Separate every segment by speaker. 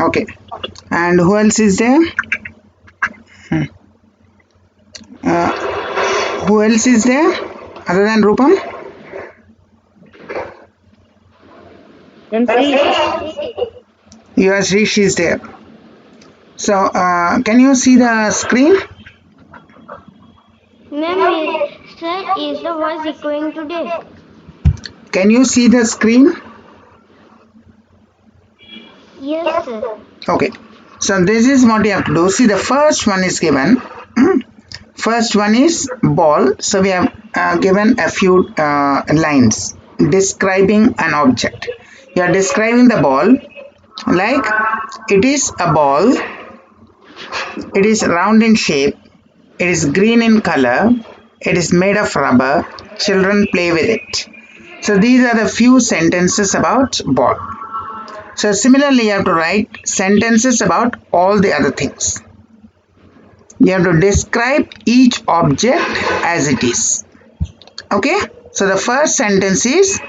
Speaker 1: Okay. And who else is there? Uh, who else is there other than Rupam? Your Shrish is there. So can you see the screen?
Speaker 2: Ma'am, sir, is the voice echoing today?
Speaker 1: Can you see the screen?
Speaker 2: Yes, sir.
Speaker 1: Okay. So this is what you have to do. See, the first one is given. First one is ball. So we have given a few lines describing an object. You are describing the ball like it is a ball. It is round in shape. It is green in color. It is made of rubber. Children play with it. So these are the few sentences about ball. So similarly, you have to write sentences about all the other things. You have to describe each object as it is. Okay? So the first sentence is,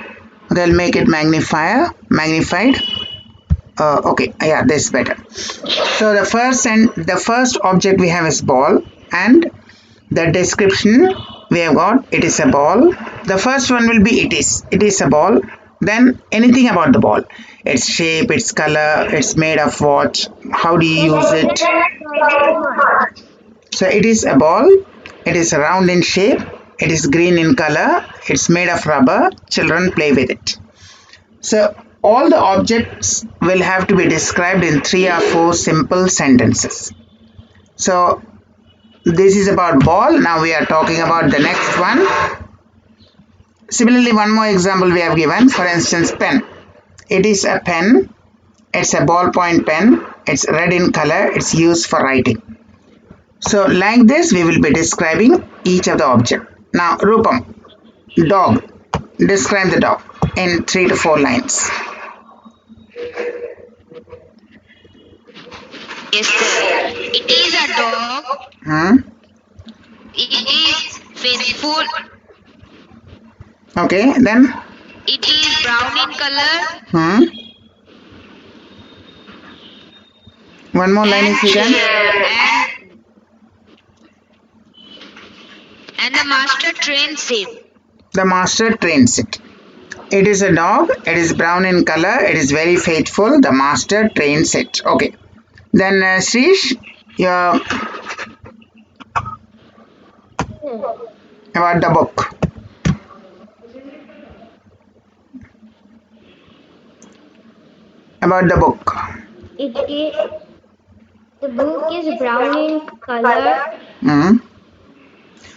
Speaker 1: they'll make it magnified. Okay, yeah, this is better. So the first object we have is ball, and the description we have got, it is a ball. The first one will be it is a ball. Then anything about the ball, its shape, its color, it's made of what, how do you use it. So it is a ball, it is round in shape, it is green in color, it's made of rubber, children play with it. So all the objects will have to be described in 3 or 4 simple sentences. So this is about ball. Now we are talking about the next one. Similarly, one more example we have given. For instance, pen. It is a pen. It's a ballpoint pen. It's red in color. It's used for writing. So like this, we will be describing each of the object. Now, Rupam, dog. Describe the dog in 3 to 4 lines.
Speaker 3: Yes, sir. It is a dog. It is faithful.
Speaker 1: Okay, then?
Speaker 3: It is brown in color.
Speaker 1: One more line if you can.
Speaker 3: And the master trains it.
Speaker 1: The master trains it. It is a dog. It is brown in color. It is very faithful. The master trains it. Okay. Then Shrish, about the book. About the book.
Speaker 2: The book is brown in color.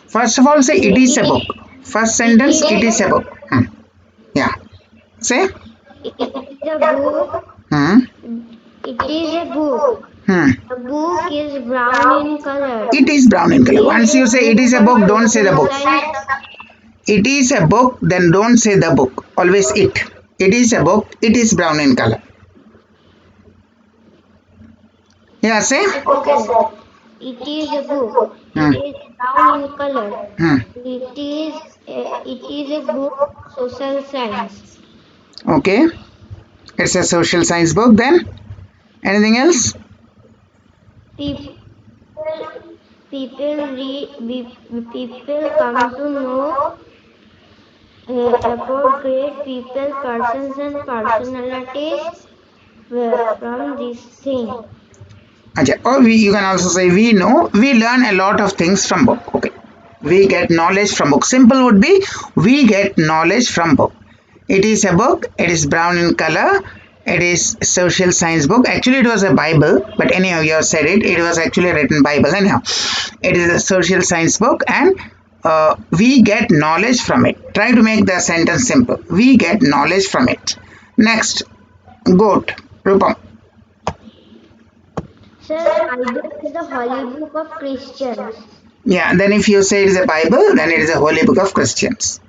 Speaker 1: First of all, say it is a book. First sentence, it is a book. Yeah. Say.
Speaker 2: It is a book. It is a book. The book is brown in color.
Speaker 1: It is brown in color. Once you say it is a book, don't say the book. It is a book, then don't say the book. Always it. It is a book. It is brown in color. Yeah, say.
Speaker 2: Okay, sir. It is a book. It is brown in color. It is a book, social science.
Speaker 1: Okay. It's a social science book. Then anything else?
Speaker 2: People come to know about great people, persons and personalities from this thing.
Speaker 1: Or you can also say we know, we learn a lot of things from book. Okay. We get knowledge from book. Simple would be we get knowledge from book. It is a book. It is brown in color. It is a social science book. Actually, it was a Bible, but anyhow, you have said it. It was actually a written Bible. Anyhow, it is a social science book, and we get knowledge from it. Try to make the sentence simple. We get knowledge from it. Next, goat. Rupam.
Speaker 2: Sir, Bible is the holy book of Christians.
Speaker 1: Yeah, then if you say it is a Bible, then it is a holy book of Christians.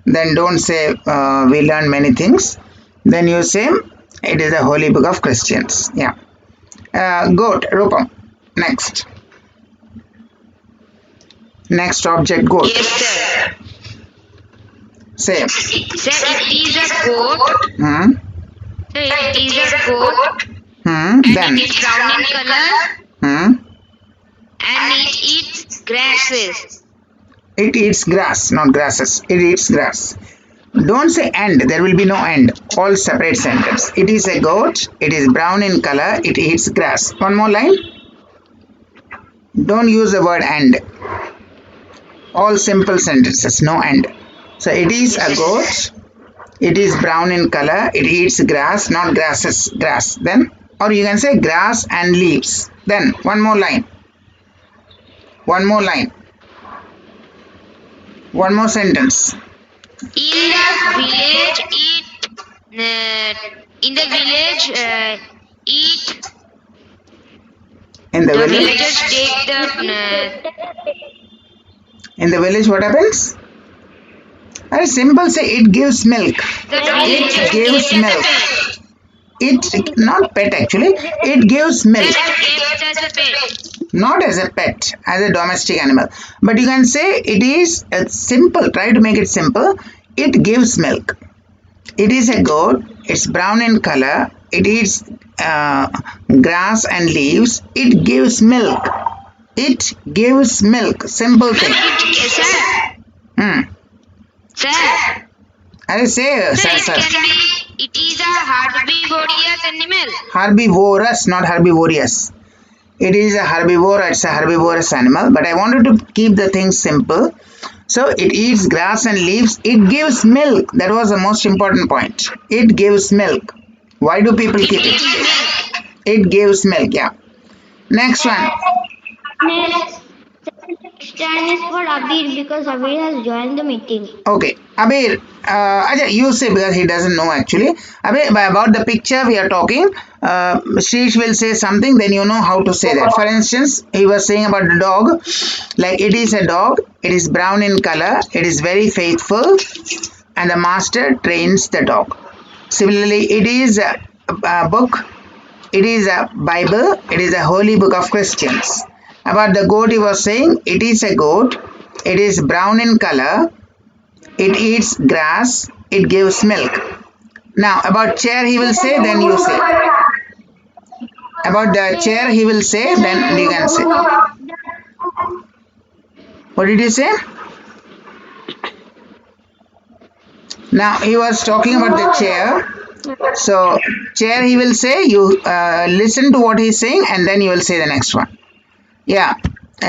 Speaker 1: Then don't say we learn many things. Then you say it is a holy book of Christians. Yeah. Goat, Rupam. Next. Next object, goat.
Speaker 3: Yes, sir.
Speaker 1: Say.
Speaker 3: Sir, it is a goat. Sir, it is a goat. and
Speaker 1: Then.
Speaker 3: it is brown in color
Speaker 1: Hmm.
Speaker 3: and it eats grasses.
Speaker 1: It eats grass, not grasses. It eats grass. Don't say and, there will be no end. All separate sentence. It is a goat, it is brown in color, it eats grass. One more line. Don't use the word and. All simple sentences, no and. So it is a goat, it is brown in color, it eats grass, not grasses, grass. Then, or you can say grass and leaves. Then, one more line. One more line. One more sentence.
Speaker 3: In the village, eat
Speaker 1: In the
Speaker 3: the
Speaker 1: village.
Speaker 3: villagers take the
Speaker 1: In the village, what happens? Very simple. Say it gives milk. It gives milk. It not pet actually. It gives milk.
Speaker 3: kept as a pet.
Speaker 1: Not as a pet, as a domestic animal. But you can say it is simple. Try to make it simple. It gives milk. It is a goat. It's brown in color. It eats grass and leaves. It gives milk. It gives milk. Simple thing.
Speaker 3: Sir, sir,
Speaker 1: I say, sir.
Speaker 3: it is a herbivorous animal.
Speaker 1: Herbivorous, not herbivorous. It is a herbivore, it's a herbivorous animal, but I wanted to keep the thing simple. So it eats grass and leaves. It gives milk. That was the most important point. It gives milk. Why do people keep it? It gives milk, yeah. Next one.
Speaker 2: Stand is for Abir because Abir has joined the meeting.
Speaker 1: Okay, Abir, Ajay, you say because he doesn't know actually. Abir, about the picture we are talking, Shrish will say something, then you know how to say that. For instance, he was saying about the dog, like it is a dog, it is brown in color, it is very faithful, and the master trains the dog. Similarly, it is a book, it is a Bible, it is a holy book of Christians. About the goat, he was saying, it is a goat, it is brown in color, it eats grass, it gives milk. Now, about chair, he will say, then you say. About the chair, he will say, then you can say. What did you say? Now, he was talking about the chair. So, chair, he will say, you listen to what he's saying, and then you will say the next one. Yeah,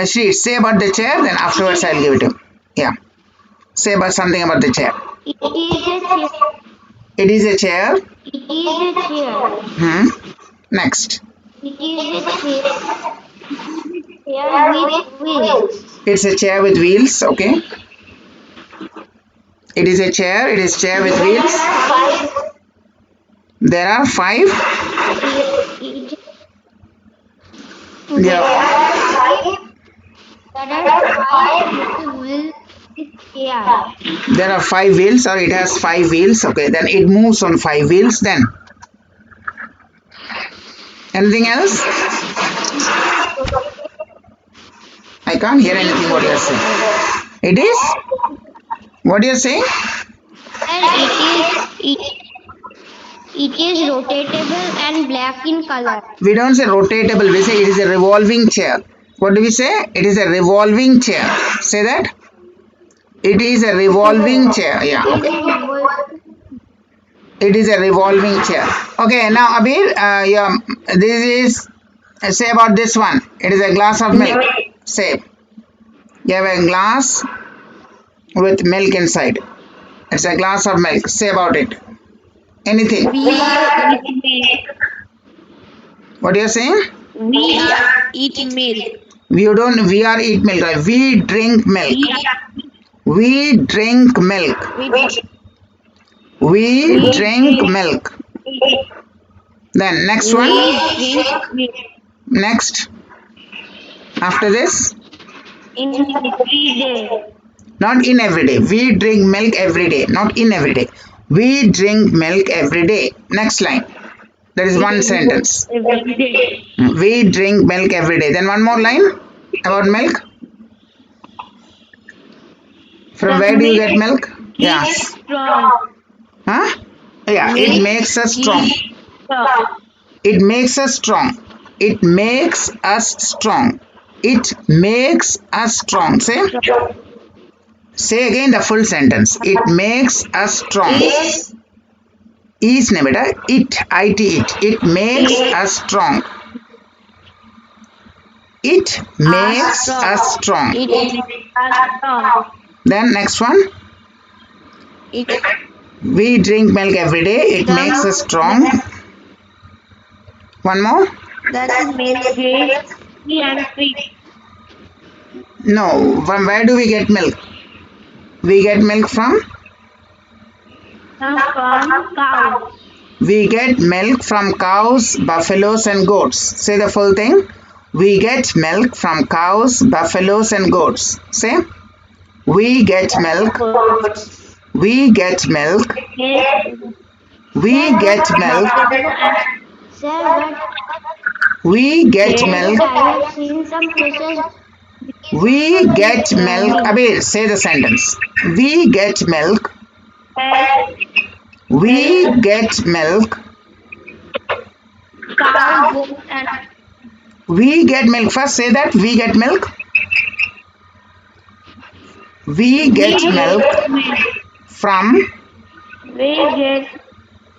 Speaker 1: Shri, say about the chair, then afterwards I'll give it to him. Yeah, say about something about the chair.
Speaker 2: It is a chair.
Speaker 1: It is a chair.
Speaker 2: It is a chair.
Speaker 1: Next.
Speaker 2: It is a chair with wheels.
Speaker 1: It's a chair with wheels, okay. It is a chair, it is chair with wheels. There are five. Yeah. There are five wheels, or it has five wheels. Okay, then it moves on five wheels. Then anything else? I can't hear anything what you're saying. It is? What you're saying?
Speaker 2: It is rotatable and black in color.
Speaker 1: We don't say rotatable, we say it is a revolving chair. What do we say? It is a revolving chair. Say that. It is a revolving chair. Yeah. Okay. It is a revolving chair. Okay. Now, Abir, yeah, this is say about this one. It is a glass of milk. Say. You have a glass with milk inside. It's a glass of milk. Say about it. Anything. What are you saying?
Speaker 3: We are eating milk.
Speaker 1: We are eat milk. Right? We drink milk. We drink milk. We drink milk. Then next one. Next. After this.
Speaker 2: In every day.
Speaker 1: Not in every day. We drink milk every day. Not in every day. We drink milk every day. Next line. That is one sentence.
Speaker 2: Every day.
Speaker 1: We drink milk every day. Then one more line about milk. From where do you get milk? Yeah.
Speaker 2: Strong.
Speaker 1: Huh? Yeah, it makes us strong. It makes us strong. It makes us strong. It makes us strong. Say again the full sentence. It makes us strong. Is nebeda. It. It makes us strong. It makes us strong.
Speaker 2: It makes us strong.
Speaker 1: Then next one. We drink milk every day. It makes us strong. One more.
Speaker 2: That milk is and sweet.
Speaker 1: No. From where do we get milk? We get milk from?
Speaker 2: From cows.
Speaker 1: We get milk from cows, buffaloes and goats. Say the full thing. We get milk from cows, buffaloes and goats. Say. We get milk. We get milk. We get milk.
Speaker 2: Sir, but
Speaker 1: We get milk.
Speaker 2: I have seen some places.
Speaker 1: We get milk. Abir, say the sentence. We get milk. We get milk.
Speaker 2: Cow, goat, and
Speaker 1: We get milk. First say that. We get milk. We get milk from.
Speaker 2: we get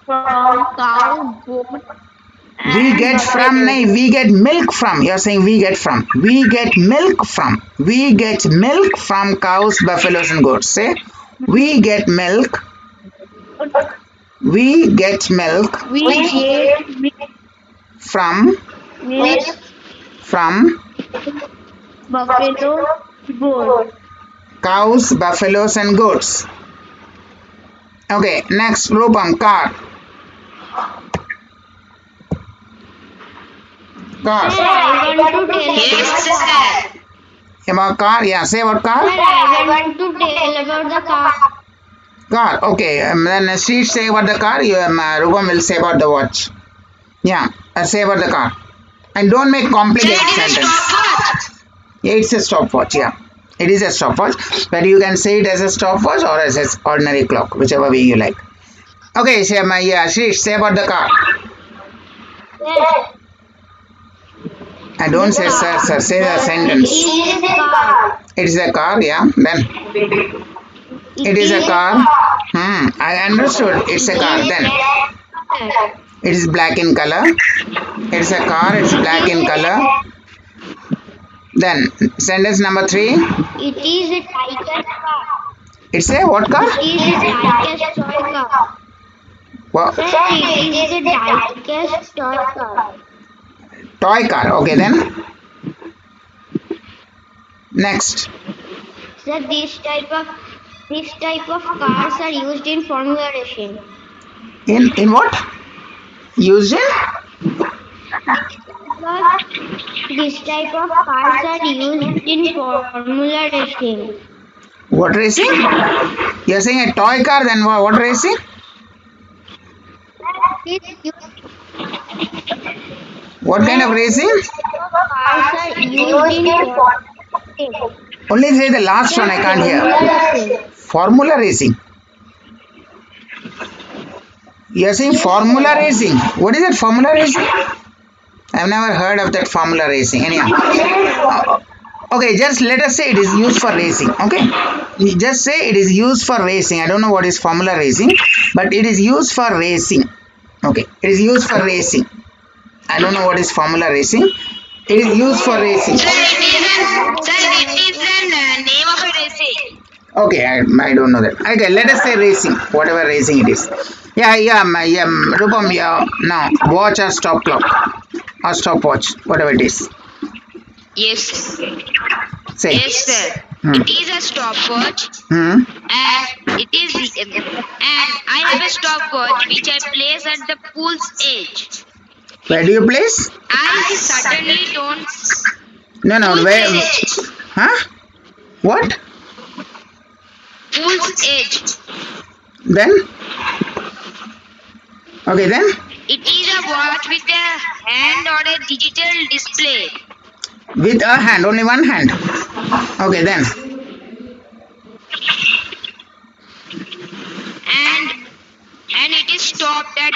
Speaker 2: from cow, goat,
Speaker 1: We get from. Nahi, we get milk from. You are saying we get from. We get milk from. We get milk from cows, buffaloes and goats. Say. We get milk. We get milk
Speaker 2: we get
Speaker 1: from.
Speaker 2: milk
Speaker 1: From
Speaker 2: buffalo, goat.
Speaker 1: cows, buffaloes and goats. Okay, next Rupam, car. Car.
Speaker 2: Sir, I want to tell
Speaker 3: Yes, sir.
Speaker 1: About car, yeah, say about
Speaker 2: Sir,
Speaker 1: car.
Speaker 2: I want to tell about the car.
Speaker 1: Car, okay, then Steve say about the car, Rupam will say about the watch. Yeah, say about the car. And don't make complicated
Speaker 3: Sir, it is a
Speaker 1: sentence.
Speaker 3: stopwatch.
Speaker 1: Yeah, it's a stopwatch, yeah. It is a stopwatch, but you can say it as a stopwatch or as an ordinary clock, whichever way you like. Okay, say, Shrish, say about the car.
Speaker 2: Sir,
Speaker 1: And don't say sir, say the sentence.
Speaker 2: it is a car.
Speaker 1: It is a car, yeah. Then it is a car. I understood. It's a car. Then it is black in color. It's a car. It's black in color. Then sentence number 3.
Speaker 2: It is a tiger car.
Speaker 1: It's a what car?
Speaker 2: It is a tiger's toy car.
Speaker 1: What?
Speaker 2: Sir, it is a tiger's toy car.
Speaker 1: Toy car. Okay, then next.
Speaker 2: Sir, this type of cars are used in Formula racing.
Speaker 1: In what? Used in?
Speaker 2: Sir, this type of cars are used in Formula racing.
Speaker 1: What racing? You're saying a toy car. Then what racing?
Speaker 2: It's used
Speaker 1: What kind of racing?
Speaker 2: cars are used in Formula racing.
Speaker 1: Only say the last one. I can't hear. Formula racing. You're saying formula racing. What is that formula racing? I've never heard of that formula racing. Anyhow. Okay, just let us say it is used for racing. Okay. You just say it is used for racing. I don't know what is formula racing, but it is used for racing. Okay. It is used for racing. I don't know what is formula racing. It is used for racing.
Speaker 3: Sir, it is the name of a racing.
Speaker 1: Okay, I don't know that. Okay, let us say racing, whatever racing it is. Yeah, Rupam, yeah, now watch or stop clock or stopwatch, whatever it is.
Speaker 3: Yes, sir.
Speaker 1: Say.
Speaker 3: Yes, sir.
Speaker 1: Hmm.
Speaker 3: It is a stopwatch,
Speaker 1: Hmm.
Speaker 3: and I have a stopwatch which I place at the pool's edge.
Speaker 1: Where do you place?
Speaker 3: I certainly don't.
Speaker 1: No,
Speaker 3: Pool's
Speaker 1: where?
Speaker 3: edge.
Speaker 1: Huh? What?
Speaker 3: Pool's edge.
Speaker 1: Then? Okay, then?
Speaker 3: It is a watch with a hand or a digital display.
Speaker 1: With a hand, only one hand. Okay, then?
Speaker 3: And it is stopped at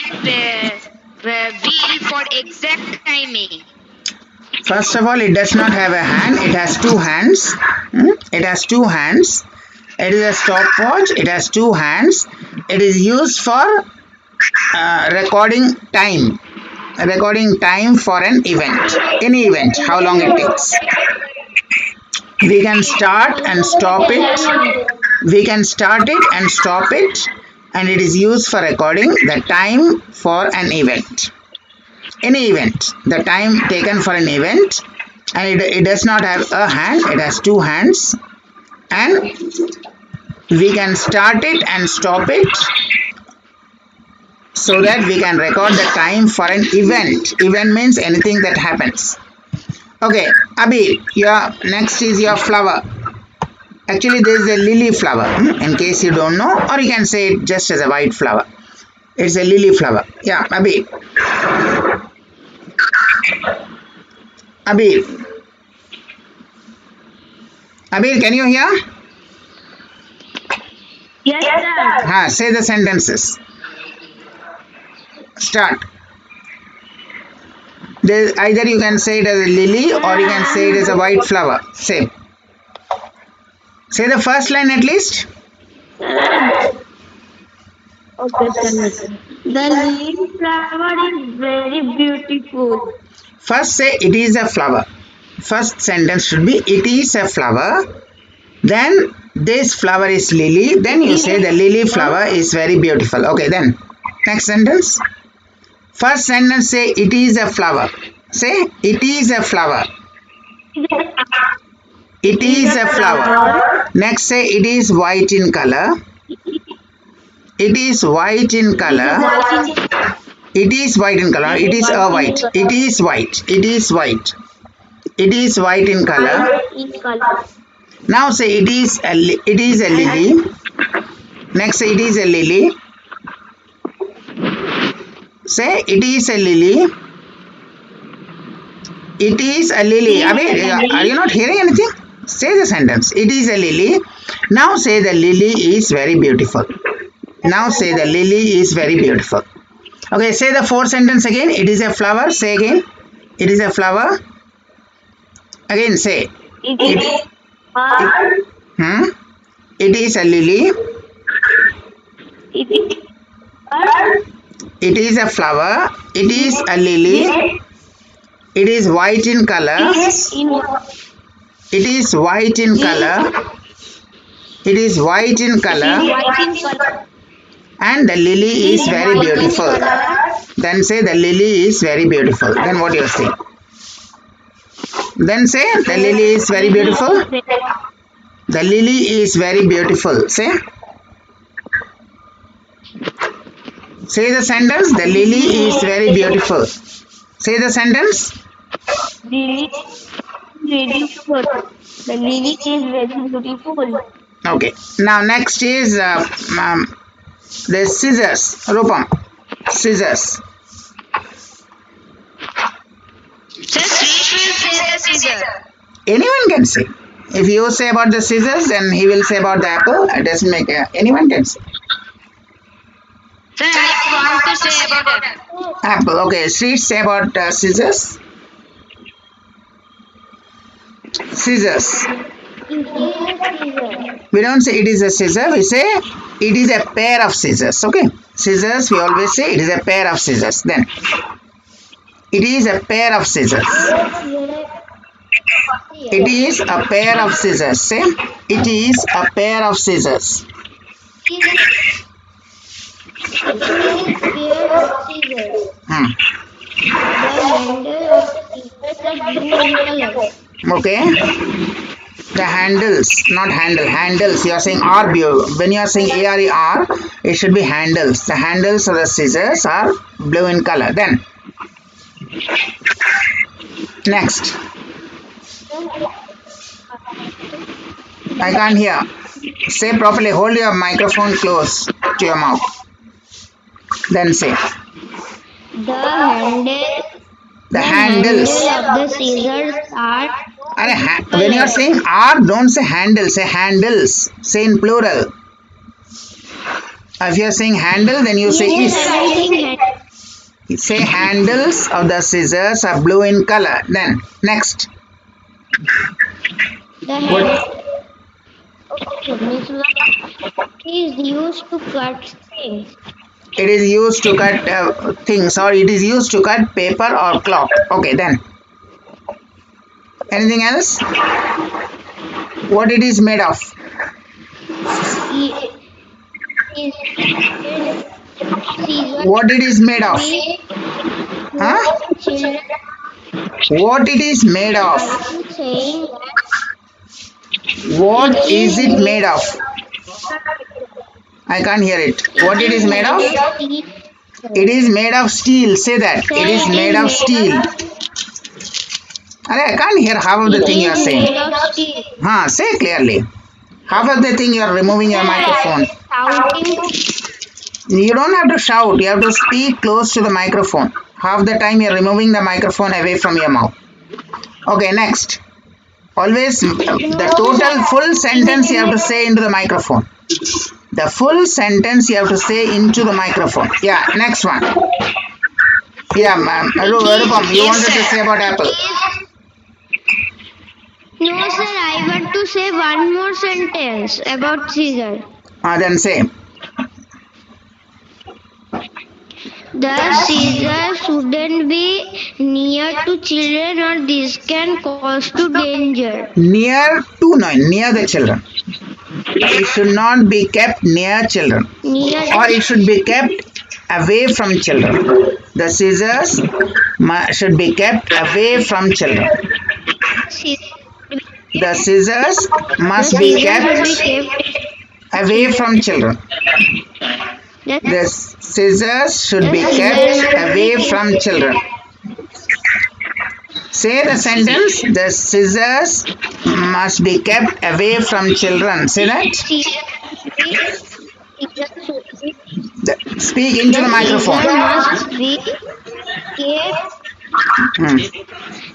Speaker 3: wheel for exact timing.
Speaker 1: First of all, it does not have a hand. It has two hands. It has two hands. It is a stopwatch. It has two hands. It is used for recording time. Recording time for an event. Any event, how long it takes. We can start and stop it. We can start it and stop it. And it is used for recording the time for an event. Any event, the time taken for an event, and it does not have a hand, it has two hands, and we can start it and stop it so that we can record the time for an event. Event means anything that happens. Okay, Abhi, your next is your flower. Actually, this is a lily flower, in case you don't know, or you can say it just as a white flower. It's a lily flower. Yeah, Abhi. Abir, can you hear?
Speaker 2: Yes, sir.
Speaker 1: Say the sentences. Start. Either you can say it as a lily or you can say it as a white flower. Say the first line at least.
Speaker 2: Okay, sir. The lily flower is very beautiful.
Speaker 1: First say it is a flower. First sentence should be it is a flower. Then this flower is lily. Then you say the lily flower is very beautiful. Okay, then next sentence. First sentence say it is a flower. Say it is a flower. It is a flower. Next say it is white in color. It is white in color. It is white in color. It is a white. It is white. It is white. It is white in color. Now say it is a lily. Next say it is a lily. Say it is a lily. It is a lily. Are you not hearing anything? Say the sentence. It is a lily. Now say the lily is very beautiful. Now say the lily is very beautiful. Okay, say the fourth sentence again. It is a flower. Say again. It is a flower. Again say. It is a lily. It is a flower. It is a lily. It is white in color. It is white in color. It is white in color. And the lily is very beautiful. Then say the lily is very beautiful. Then what do you say? Then say the lily is very beautiful. The lily is very beautiful. Say the sentence. The lily is very beautiful. Say the sentence.
Speaker 2: Lily is beautiful. The lily is very beautiful.
Speaker 1: Okay. Now next is the scissors. Rupam. Scissors.
Speaker 3: Just we will say the scissor.
Speaker 1: Anyone can say. If you say about the scissors, then he will say about the apple. It doesn't make anyone can say.
Speaker 3: Sir, I want to say about apple.
Speaker 1: Apple. Okay. She say about scissors. Scissors. We don't say it is a scissor. We say it is a pair of scissors. Okay. Scissors. We always say it is a pair of scissors. Then it is a pair of scissors. It is a pair of scissors. Say it is a pair of scissors. Okay. The handles, not handle, handles. You are saying R. When you are saying ARER, it should be handles. The handles of the scissors are blue in color. Then next. I can't hear. Say properly. Hold your microphone close to your mouth. Then say. The handles
Speaker 2: of the scissors are.
Speaker 1: When you are saying R, don't say handles. Say handles. Say in plural. If you are saying handle, then you say is. Say handles of the scissors are blue in color. Then next.
Speaker 2: The hand is used to cut things.
Speaker 1: It is used to cut things, or it is used to cut paper or cloth. Okay, then. Anything else? What it is made of? What it is made of? Huh? What it is made of? What is it made of? I can't hear it. What it is made of? It is made of steel. Say that. It is made of steel. I can't hear half of the thing you are saying. Say clearly. Half of the thing you are removing your microphone. You don't have to shout. You have to speak close to the microphone. Half the time you are removing the microphone away from your mouth. Okay, next. Always the total full sentence you have to say into the microphone. The full sentence you have to say into the microphone. Yeah, next one. Yeah, ma'am. Rupam, you wanted to say about apple.
Speaker 2: No, sir, I want to say one more sentence about scissor.
Speaker 1: Then say.
Speaker 2: The scissor shouldn't be near to children or this can cause to danger.
Speaker 1: Near the children. It should not be kept near children. Or it should be kept away from children. The scissors should be kept away from children. The scissors must be kept away from children. The scissors should be kept away from children. Say the sentence. The scissors must be kept away from children. Say that. Speak into the microphone.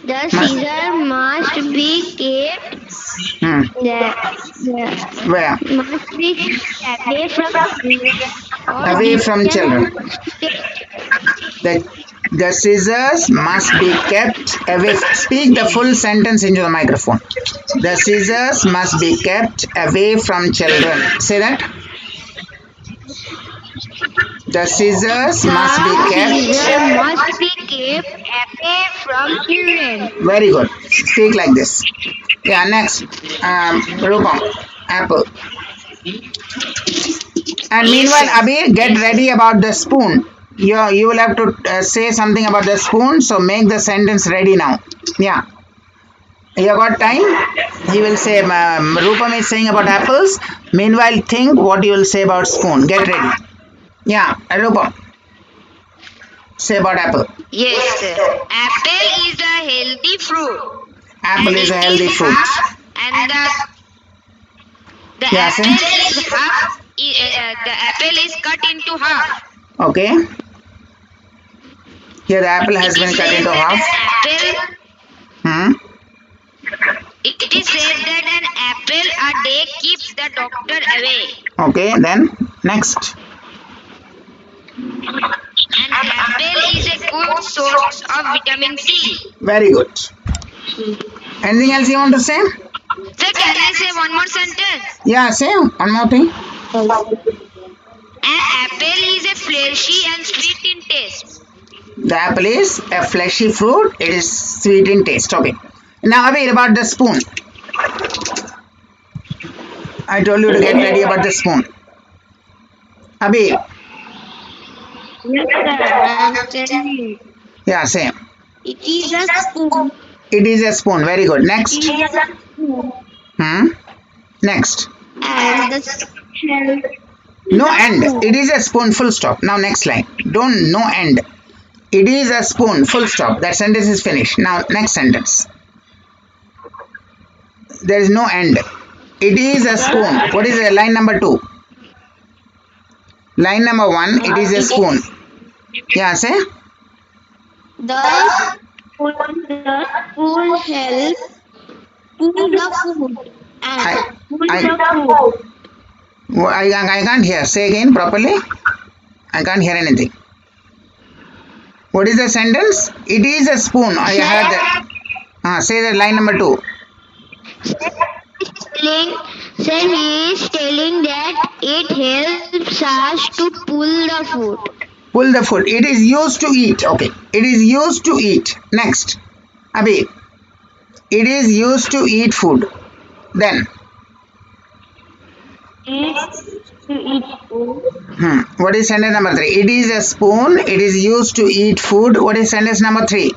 Speaker 2: The scissor must be kept
Speaker 1: Where?
Speaker 2: Must be
Speaker 1: away from children. The scissors must be kept away. Speak the full sentence into the microphone. The scissors must be kept away from children. Say that. The scissors must be kept
Speaker 2: away from children.
Speaker 1: Very good. Speak like this. Yeah, next. Rupam, apple. And meanwhile, Abhi, get ready about the spoon. You will have to say something about the spoon. So make the sentence ready now. Yeah. You got time? He will say, Rupam is saying about apples. Meanwhile, think what you will say about spoon. Get ready. Yeah, Rupam. Say about apple.
Speaker 3: Yes, sir. Apple is a healthy fruit.
Speaker 1: Apple is a healthy fruit.
Speaker 3: And the apple is cut into half.
Speaker 1: Okay. Here the apple has been cut into half.
Speaker 3: It is said that an apple a day keeps the doctor away.
Speaker 1: Okay, then next.
Speaker 3: An apple is a good source of vitamin C.
Speaker 1: Very good. Anything else you want to say?
Speaker 3: Sir, can I say one more sentence?
Speaker 1: Yeah, say one more thing.
Speaker 3: An apple is a fleshy and sweet in taste.
Speaker 1: The apple is a fleshy fruit. It is sweet in taste. Okay. Now, Abhi, about the spoon. I told you to get ready about the spoon. Abhi.
Speaker 2: Yes, sir.
Speaker 1: Yeah, say.
Speaker 2: It is a spoon.
Speaker 1: It is a spoon. Very good. Next.
Speaker 2: It is a spoon.
Speaker 1: Next.
Speaker 2: And the shell.
Speaker 1: No end. It is a spoon. Full stop. Now next line. Don't no end. It is a spoon. Full stop. That sentence is finished. Now next sentence. There is no end. It is a spoon. What is it? Line number 2. Line number 1. It is a spoon. Yeah, say.
Speaker 2: The spoon helps to the food.
Speaker 1: I can't hear. Say again properly. I can't hear anything. What is the sentence? It is a spoon. I heard that. Say the line number 2.
Speaker 2: Sir, he is telling that it helps us to pull the food.
Speaker 1: Pull the food. It is used to eat. Okay. It is used to eat. Next. Abhi. It is used to eat food. Then. What is sentence number 3? It is a spoon. It is used to eat food. What is sentence number 3?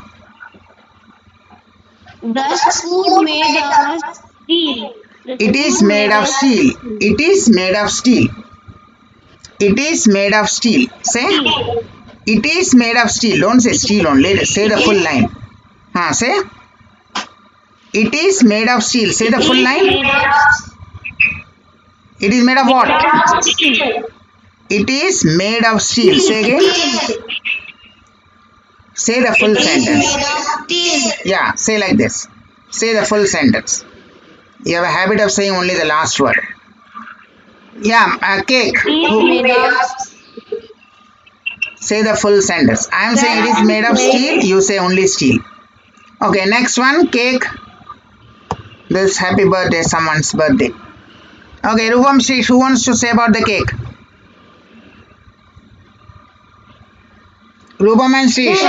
Speaker 2: The spoon made of steel.
Speaker 1: It is made of steel. It is made of steel. It is made of steel. Say. It is made of steel. Don't say steel only. Say the full line. Say. It is made of steel. Say the full line. It is made of what? It is made of steel. Say again. Say the full sentence. Yeah, say like this. Say the full sentence. You have a habit of saying only the last word. Yeah, cake. Say the full sentence. I am saying it is made of steel. You say only steel. Okay, next one. Cake. This happy birthday, someone's birthday. Okay, Rupam Shrish, who wants to say about the cake? Rupam and Shrish.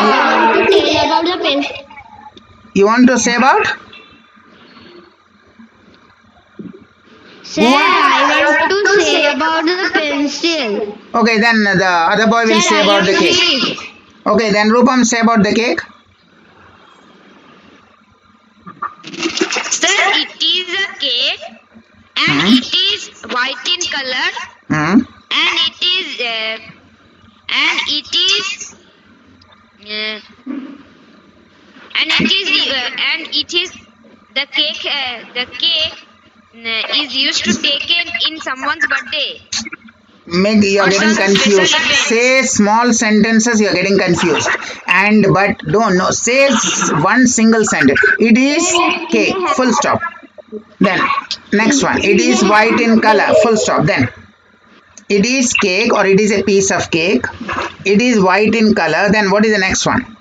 Speaker 1: You want to say about?
Speaker 2: Sir, I want to say about the pencil.
Speaker 1: Okay, then the other boy will say about the cake. Okay, then Rupam say about the cake.
Speaker 3: Sir, it is a cake and it is white in color and it is the cake is used to taken in someone's birthday.
Speaker 1: You are getting confused. Say small sentences, you are getting confused. But don't know. Say one single sentence. It is cake. Full stop. Then next one. It is white in color. Full stop. Then it is cake or it is a piece of cake. It is white in color. Then what is the next one?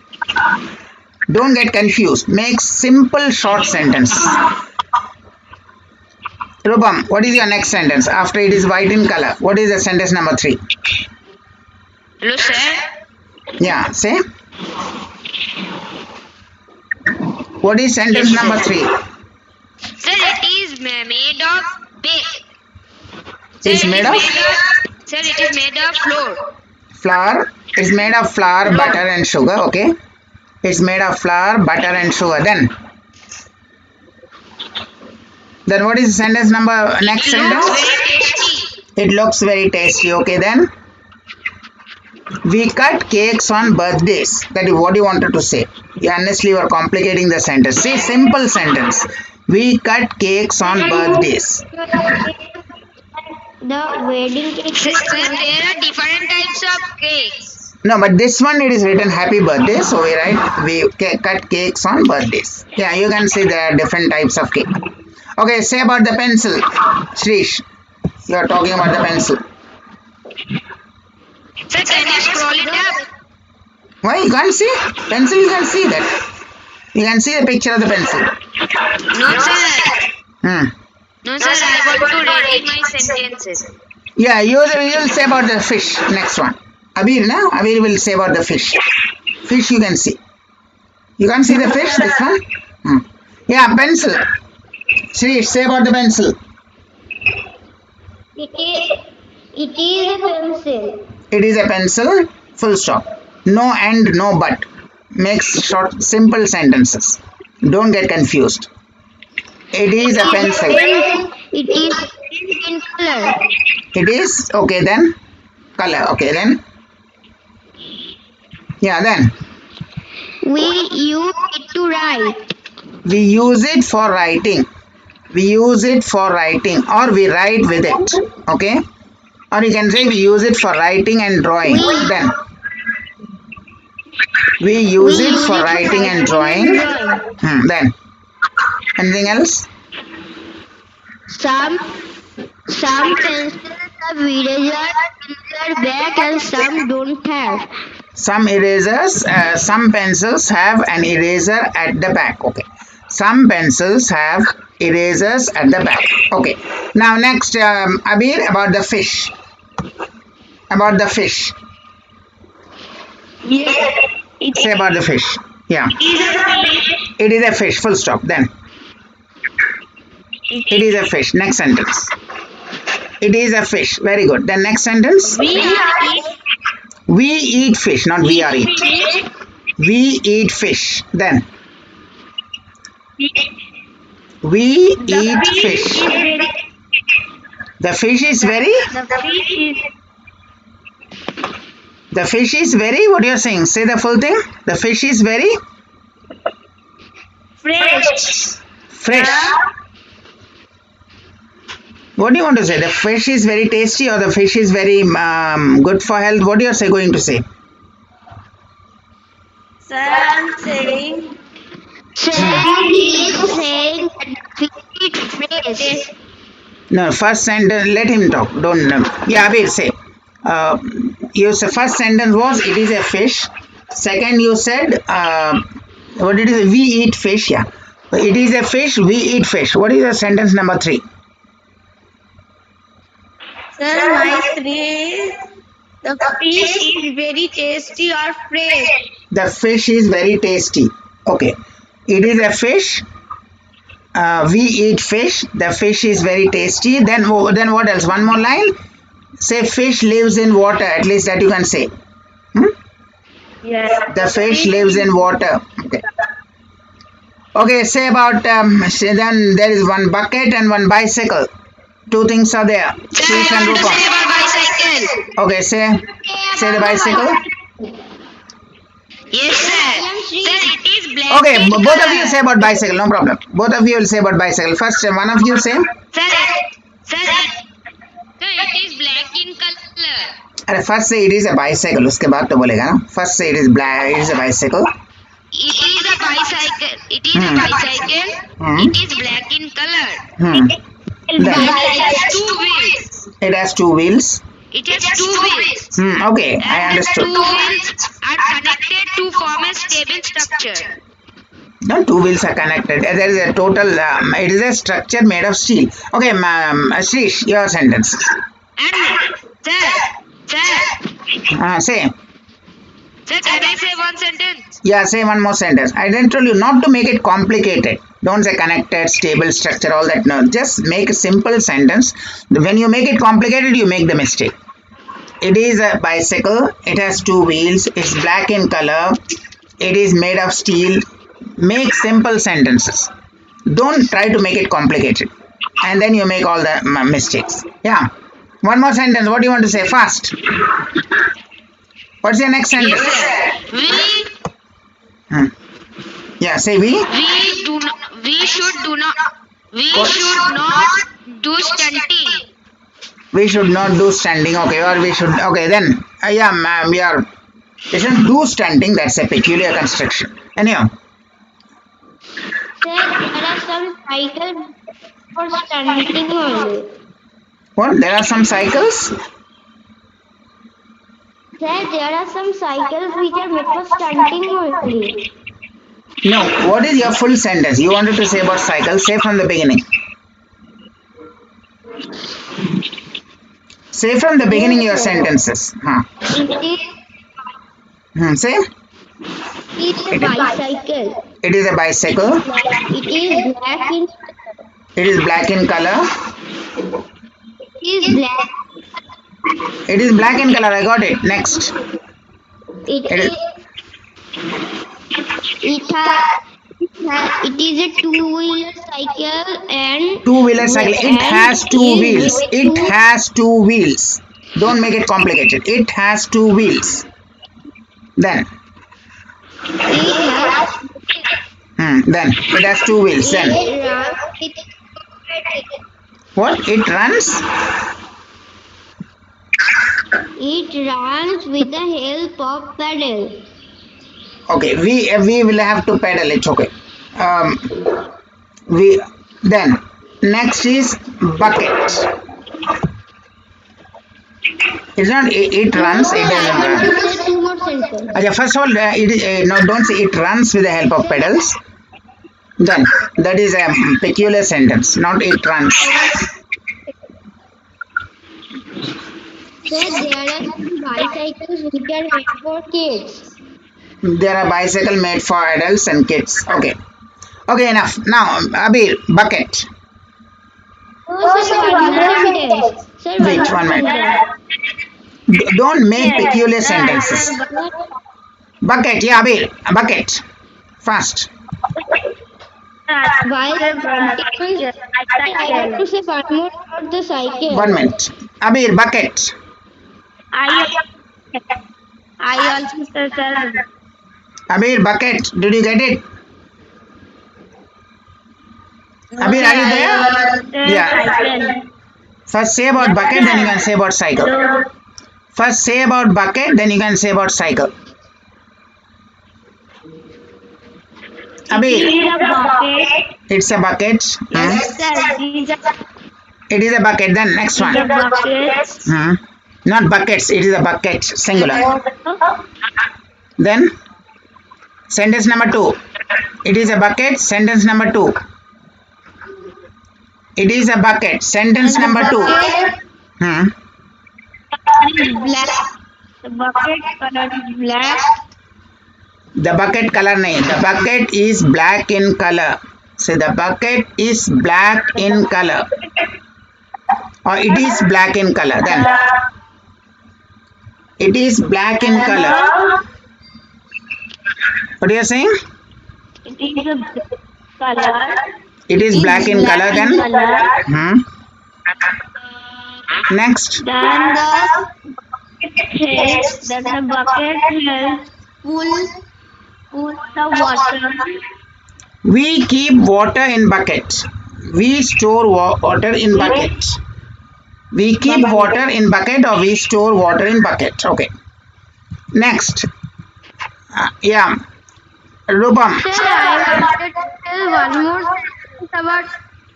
Speaker 1: Don't get confused. Make simple short sentences. Rupam, what is your next sentence? After it is white in color, what is the sentence number 3?
Speaker 3: Hello, sir.
Speaker 1: Yeah, say. What is sentence number 3?
Speaker 3: Sir, it is made of
Speaker 1: It's made of?
Speaker 3: Sir, it is made of flour.
Speaker 1: Flour. It's made of flour, butter and sugar. Okay. It's made of flour, butter and sugar. Then what is sentence number next sentence? It looks very tasty. Okay, then we cut cakes on birthdays. That is what you wanted to say. Honestly, you are complicating the sentence. Say simple sentence. We cut cakes on birthdays.
Speaker 2: The wedding cake.
Speaker 3: Sir, there are different types of cakes.
Speaker 1: No, but this one it is written happy birthday. So we write we cut cakes on birthdays. Yeah, you can see there are different types of cake. Okay, say about the pencil. Shrish, you are talking about the pencil.
Speaker 3: Sir, can you scroll it up?
Speaker 1: Why? You can't see? Pencil, you can see that. You can see the picture of the pencil.
Speaker 3: No, sir. No, sir, I want to read my sentences.
Speaker 1: Yeah, you will say about the fish. Next one. Abir, na? Abir will say about the fish. Fish you can see. You can see the fish, this one? Yeah, pencil. Shrish, say about the pencil.
Speaker 2: It is a pencil.
Speaker 1: It is a pencil. Full stop. No and, no but. Makes short, simple sentences. Don't get confused. It is a pencil.
Speaker 2: It is in color.
Speaker 1: It is? Okay, then. Color. Okay, then. Yeah, then.
Speaker 2: We use it to write.
Speaker 1: We use it for writing. We use it for writing or we write with it. Okay? Or you can say we use it for writing and drawing. Then. We use it for writing and drawing. Then. Anything else?
Speaker 2: Some pencils have erasers in their back and some don't have.
Speaker 1: Some erasers, some pencils have an eraser at the back. Okay. Some pencils have erasers at the back. Okay. Now next, Abir, about the fish. About the fish.
Speaker 2: Yes. It
Speaker 1: Say about the fish. Yeah.
Speaker 2: is a fish.
Speaker 1: It is a fish. Full stop. Then. It is a fish. Next sentence. It is a fish. Very good. Then next sentence.
Speaker 2: We are
Speaker 1: We eat fish, not we are eat.
Speaker 2: eating
Speaker 1: We eat fish. Then.
Speaker 2: fish.
Speaker 1: We
Speaker 2: The
Speaker 1: eat
Speaker 2: fish
Speaker 1: fish.
Speaker 2: is very.
Speaker 1: The fish is very.
Speaker 2: The fish is
Speaker 1: The fish is very. What you are saying? Say the full thing. The fish is very
Speaker 2: fresh.
Speaker 1: fresh. What do you want to say? The fish is very tasty, or the fish is very good for health? What you are going to say?
Speaker 2: Sir, I'm saying. Sir, he is saying that fish is fresh.
Speaker 1: No, first sentence. Let him talk. Don't. Yeah, Abir, say. Your first sentence was it is a fish. Second, you said what did you say? We eat fish. Yeah, it is a fish. We eat fish. What is the sentence number 3?
Speaker 2: Sir, my three. The fish is very tasty or fresh.
Speaker 1: The fish is very tasty. Okay, it is a fish. We eat fish. The fish is very tasty. Then what else? One more line. Say fish lives in water. At least that you can say.
Speaker 2: Yes.
Speaker 1: The fish lives in water. Okay. Okay. Say about. Say then there is one bucket and one bicycle. Two things are there.
Speaker 3: Sir,
Speaker 1: Fish
Speaker 3: I
Speaker 1: and
Speaker 3: want to
Speaker 1: Rupam.
Speaker 3: say about bicycle.
Speaker 1: Okay. Say the bicycle.
Speaker 3: Yes, sir. Sir, it is black.
Speaker 1: Okay.
Speaker 3: in
Speaker 1: Both of
Speaker 3: color.
Speaker 1: you say about bicycle. No problem. Both of you will say about bicycle. First, one of you say.
Speaker 3: Sir, it is black in color.
Speaker 1: अरे first से it is a bicycle उसके बाद तो बोलेगा ना first से it is a bicycle
Speaker 3: It is a bicycle. It is a
Speaker 1: Hmm.
Speaker 3: bicycle.
Speaker 1: Hmm.
Speaker 3: It is black in color.
Speaker 1: Then
Speaker 3: It has two wheels.
Speaker 1: it has two wheels.
Speaker 3: It has two wheels.
Speaker 1: Okay, I
Speaker 3: And the
Speaker 1: understood.
Speaker 3: two wheels are connected to form a stable structure.
Speaker 1: No, two wheels are connected. There is a total. It is a structure made of steel. Okay, Shrish, your sentence.
Speaker 3: And sir,
Speaker 1: Say.
Speaker 3: sir, can I say one sentence?
Speaker 1: Yeah, say one more sentence. I didn't tell you not to make it complicated. Don't say connected, stable, structure, all that. No, just make a simple sentence. When you make it complicated, you make the mistake. It is a bicycle. It has two wheels. It's black in color. It is made of steel. Make simple sentences. Don't try to make it complicated. And then you make all the mistakes. Yeah. One more sentence. What do you want to say? Fast. What's your next sentence?
Speaker 3: We
Speaker 1: Yeah, say we.
Speaker 3: we should not do stunting.
Speaker 1: We should not do standing. Okay, or we should. Okay, then. Yeah, ma'am, we are. We shouldn't do standing. That's a peculiar construction. Anyhow.
Speaker 2: Sir, there are some cycles for stunting only.
Speaker 1: What? There are some cycles?
Speaker 2: Sir, there are some cycles which are made for stunting only.
Speaker 1: No. What is your full sentence? You wanted to say about cycles. Say from the beginning. Say from the beginning your sentences. Say.
Speaker 2: It's a bicycle.
Speaker 1: It is a bicycle.
Speaker 2: It is black in
Speaker 1: It is black in color.
Speaker 2: It is black.
Speaker 1: It is black in color. I got it. Next.
Speaker 2: It
Speaker 1: It
Speaker 2: is.
Speaker 1: is-
Speaker 2: It is a two-wheeler cycle and
Speaker 1: Two-wheeler cycle. It
Speaker 2: and
Speaker 1: has two
Speaker 2: is
Speaker 1: wheels.
Speaker 2: going
Speaker 1: It
Speaker 2: to-
Speaker 1: has two wheels. Don't make it complicated. It has two wheels. Then.
Speaker 2: It has
Speaker 1: Then. It has two wheels. Then. What? It runs?
Speaker 2: It runs with the help of pedal.
Speaker 1: Okay. We will have to pedal it. Okay. We then next is bucket. It's not it runs, it doesn't
Speaker 2: I
Speaker 1: run.
Speaker 2: want to say two more sentences.
Speaker 1: Okay, first of all, no, don't say it runs with the help of pedals. Then that is a peculiar sentence, not it runs.
Speaker 2: Sir, there are some bicycles which are made for kids.
Speaker 1: There are bicycle made for adults and kids. Okay. Okay, enough. Now, Abir, bucket.
Speaker 2: Oh, sir, one more sentence. Sir,
Speaker 1: Wait,
Speaker 2: more
Speaker 1: 1 minute.
Speaker 2: sentence.
Speaker 1: Don't make peculiar sentences. Bucket, yeah, Abir, a bucket. Fast.
Speaker 2: While I want to say one more about the cycle.
Speaker 1: 1 minute. Abir, bucket.
Speaker 3: I also said
Speaker 1: Abir, bucket. Did you get it? Abir, are you there? Yeah. First say about bucket, then you can say about cycle. First say about bucket, then you can say about cycle. Abir, it's a bucket. It is a bucket. Then next one. Not buckets, it is a bucket, singular. Then sentence number 2. It is a bucket, sentence number 2. It is a bucket, sentence number 2.
Speaker 3: black. The bucket color is black.
Speaker 1: The bucket color nahi. The bucket is black in color. So the bucket is black in color. Or it is black in color. Then it is black in color. What are you saying?
Speaker 3: It is a color.
Speaker 1: It is black in color. Then
Speaker 3: Color.
Speaker 1: next.
Speaker 3: Then the bucket has full the water.
Speaker 1: We keep water in bucket. We store water in bucket. We keep water in bucket or we store water in bucket. Okay. Next. Yeah. Rupam.
Speaker 2: Sir, I wanted to tell one more sentence about.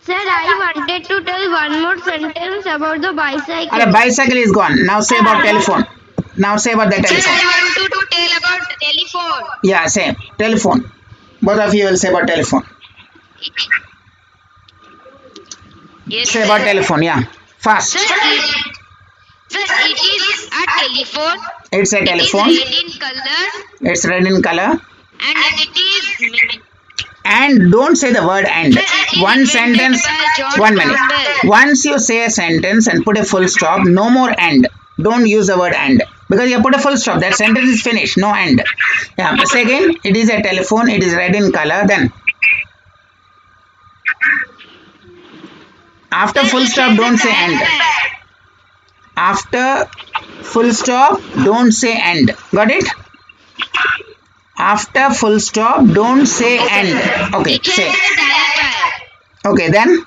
Speaker 2: Sir, I wanted to tell one more sentence about the bicycle.
Speaker 1: A bicycle is gone. Now say about telephone. Now say about the
Speaker 3: Sir,
Speaker 1: telephone.
Speaker 3: I want to tell about the telephone.
Speaker 1: Yeah, say telephone. Both of you will say about telephone.
Speaker 3: Yes,
Speaker 1: Say
Speaker 3: sir.
Speaker 1: about telephone. Yeah. Fast.
Speaker 3: Sir, it is a telephone.
Speaker 1: It's a telephone.
Speaker 3: It is red in color
Speaker 1: It's red in color.
Speaker 3: and it is
Speaker 1: And don't say the word and. One sentence.
Speaker 3: George
Speaker 1: 1 minute.
Speaker 3: Campbell.
Speaker 1: Once you say a sentence and put a full stop, no more and. Don't use the word and. Because you put a full stop. That sentence is finished. No and. Yeah. Say again. It is a telephone. It is red in color. Then. After full stop, don't say and. After full stop, don't say and. Got it? After full stop, don't say and. Okay,
Speaker 3: It
Speaker 1: say.
Speaker 3: has a dial pad.
Speaker 1: Okay, then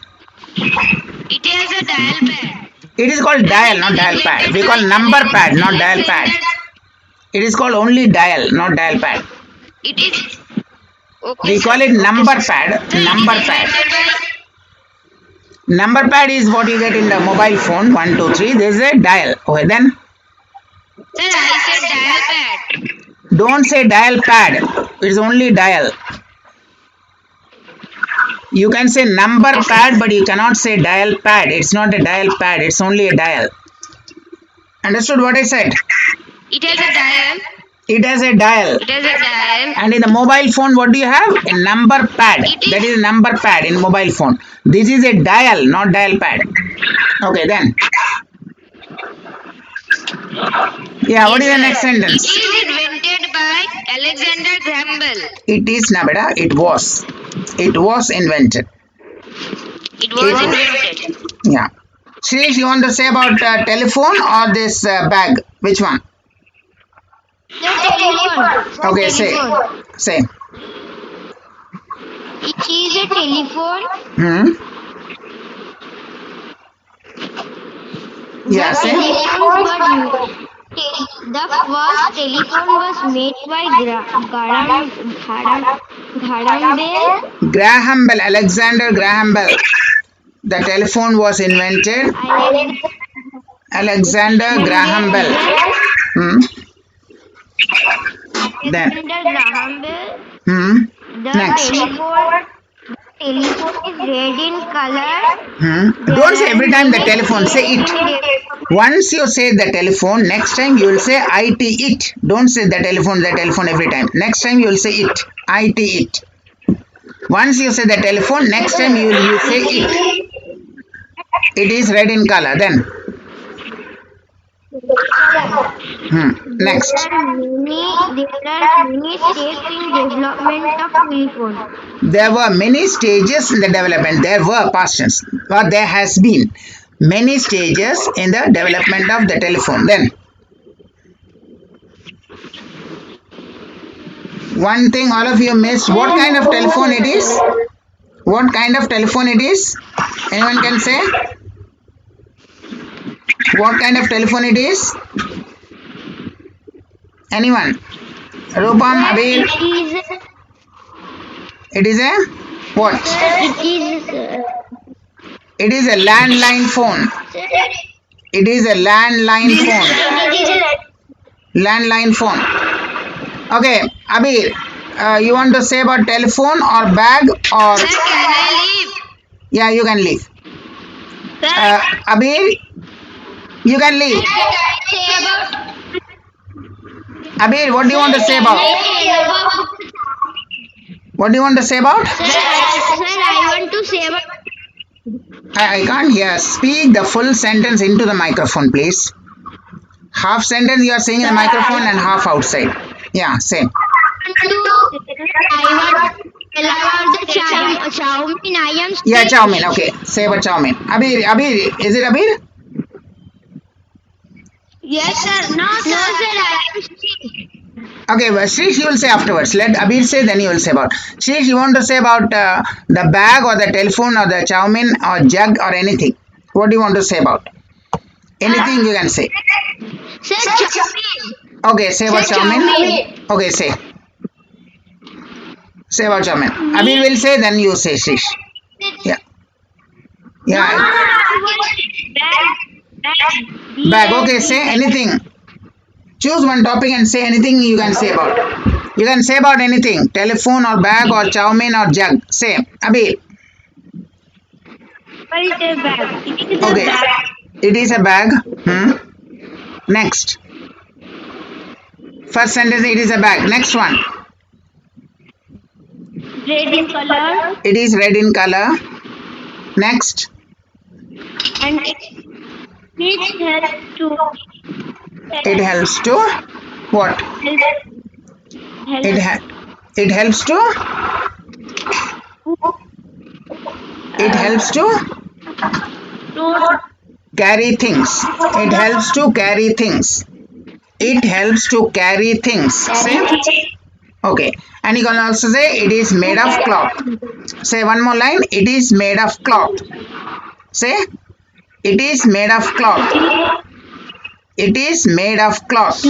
Speaker 3: It has a dial pad.
Speaker 1: it is called dial, not dial pad. We call number pad, not dial pad. It is called only dial, not dial pad.
Speaker 3: It is. Okay,
Speaker 1: We
Speaker 3: sir.
Speaker 1: call it number pad. Number pad. Number pad is what you get in the mobile phone. 1, 2, 3. There is a dial. Okay, then
Speaker 3: Sir, I said dial pad.
Speaker 1: don't say dial pad. It is only dial. You can say number pad, but you cannot say dial pad. It's not a dial pad. It's only a dial. Understood what I said?
Speaker 3: It has a dial.
Speaker 1: It has a dial.
Speaker 3: It has a dial.
Speaker 1: And in the mobile phone, what do you have? A number pad. That is a number pad in mobile phone. This is a dial, not dial pad. Okay, then. Yeah, what is the next
Speaker 3: It
Speaker 1: sentence?
Speaker 3: is invented by Alexander Graham Bell.
Speaker 1: It is Nabeda. It was. It was invented.
Speaker 3: It was invented.
Speaker 1: Yeah. Shirish, you want to say about telephone or this bag? Which one?
Speaker 2: The telephone.
Speaker 1: Okay, say. Say.
Speaker 2: It is a telephone.
Speaker 1: Yeah, say.
Speaker 2: The first telephone was made by Graham Bell.
Speaker 1: Graham Bell, Alexander Graham Bell. The telephone was invented Alexander Graham Bell. Hmm. Then.
Speaker 2: Alexander Graham Bell.
Speaker 1: Hmm.
Speaker 2: The
Speaker 1: Next.
Speaker 2: telephone is red in color.
Speaker 1: Don't say every time the telephone. Say it. Once you say the telephone, next time you will say it it. Don't say the telephone every time. Next time you will say it it. Once you say the telephone, next time you say it. It is red in color. Then next.
Speaker 2: There are many steps in development of telephone.
Speaker 1: There were many stages in the development. There were past tense, or there has been many stages in the development of the telephone. Then one thing all of you missed. What kind of telephone it is? What kind of telephone it is? Anyone can say? What kind of telephone it is? Anyone? Rupam, Abir? It is a what? It is a landline phone. It is a landline phone. Landline phone. Okay, Abir, you want to say about telephone or bag or?
Speaker 3: Sir, can I leave?
Speaker 1: Yeah, you can leave.
Speaker 3: Sir,
Speaker 1: Abir, you can leave. Abir, what do you want to say about? What do you want to say about?
Speaker 2: Sir, I want to say about.
Speaker 1: I can't hear. Speak the full sentence into the microphone, please. Half sentence you are saying in the microphone and half outside. Yeah, same.
Speaker 2: I want to tell about the Xiaomi. I am.
Speaker 1: Yeah, chow mein. Okay, say about chow mein. Abir, is it Abir?
Speaker 2: Yes, sir. No, sir. I am.
Speaker 1: Okay, well, Shrish, you will say afterwards. Let Abir say, then you will say about. Shrish, you want to say about the bag or the telephone or the chow mein or jug or anything? What do you want to say about? Anything you can say.
Speaker 2: Sir, Xiaomi.
Speaker 1: Okay, say about chow mein. Okay, say. Say about chow mein. Abir will say, then you say, Shrish. Yeah. Yeah. Bag. Okay, say anything. Choose one topic and say anything you can say about. You can say about anything. Telephone or bag or chow mein or jug. Say. Abir.
Speaker 2: What is a bag? It is a
Speaker 1: Okay.
Speaker 2: bag.
Speaker 1: It is a bag. Next. First sentence, it is a bag. Next one.
Speaker 2: Red in color.
Speaker 1: It is red in color. Next.
Speaker 2: And it helps to.
Speaker 1: It helps to what? It helps to. It helps to carry things. It helps to carry things. It helps to carry things. Say. Okay. And you can also say it is made of cloth. Say one more line. It is made of cloth. Say. It is made of cloth. It is made of cloth.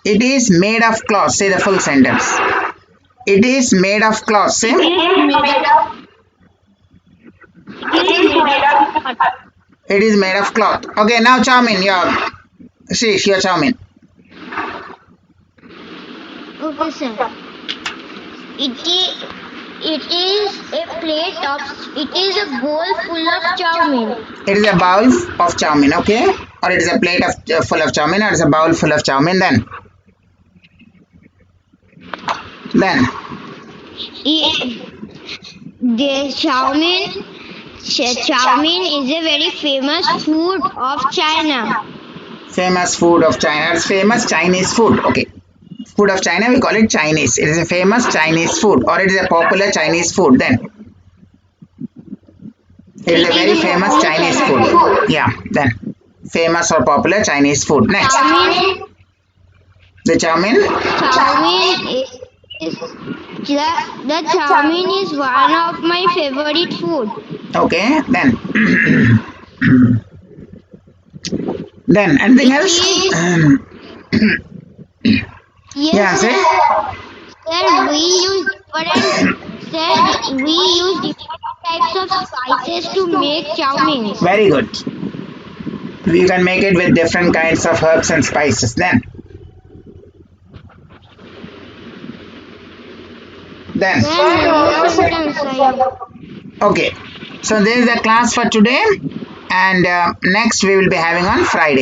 Speaker 1: It is made of cloth. Say the full sentence. It is made of cloth. Say. It is made of cloth. Okay, now chow mein. Shrish, your chow mein.
Speaker 2: Okay, sir. It is a plate of. It is a bowl full of chow mein.
Speaker 1: It is a bowl of chow mein. Okay, or it is a plate of full of chow mein, or it is a bowl full of chow mein. Then
Speaker 2: The chow mein is a very famous food of China.
Speaker 1: famous food of China. It's famous Chinese food. Okay, food of China, we call it Chinese. It is a famous Chinese food, or it is a popular Chinese food. Then it is a very famous Chinese food. Yeah, then famous or popular Chinese food. Next, the chow mein.
Speaker 2: The chow mein is one of my favorite food.
Speaker 1: Okay, then anything else?
Speaker 2: Yes,
Speaker 1: Yeah, say.
Speaker 2: Sir, we use different types of spices to make chow mein.
Speaker 1: Very good. We can make it with different kinds of herbs and spices then. Then, okay. So this is the class for today, and next we will be having on Friday.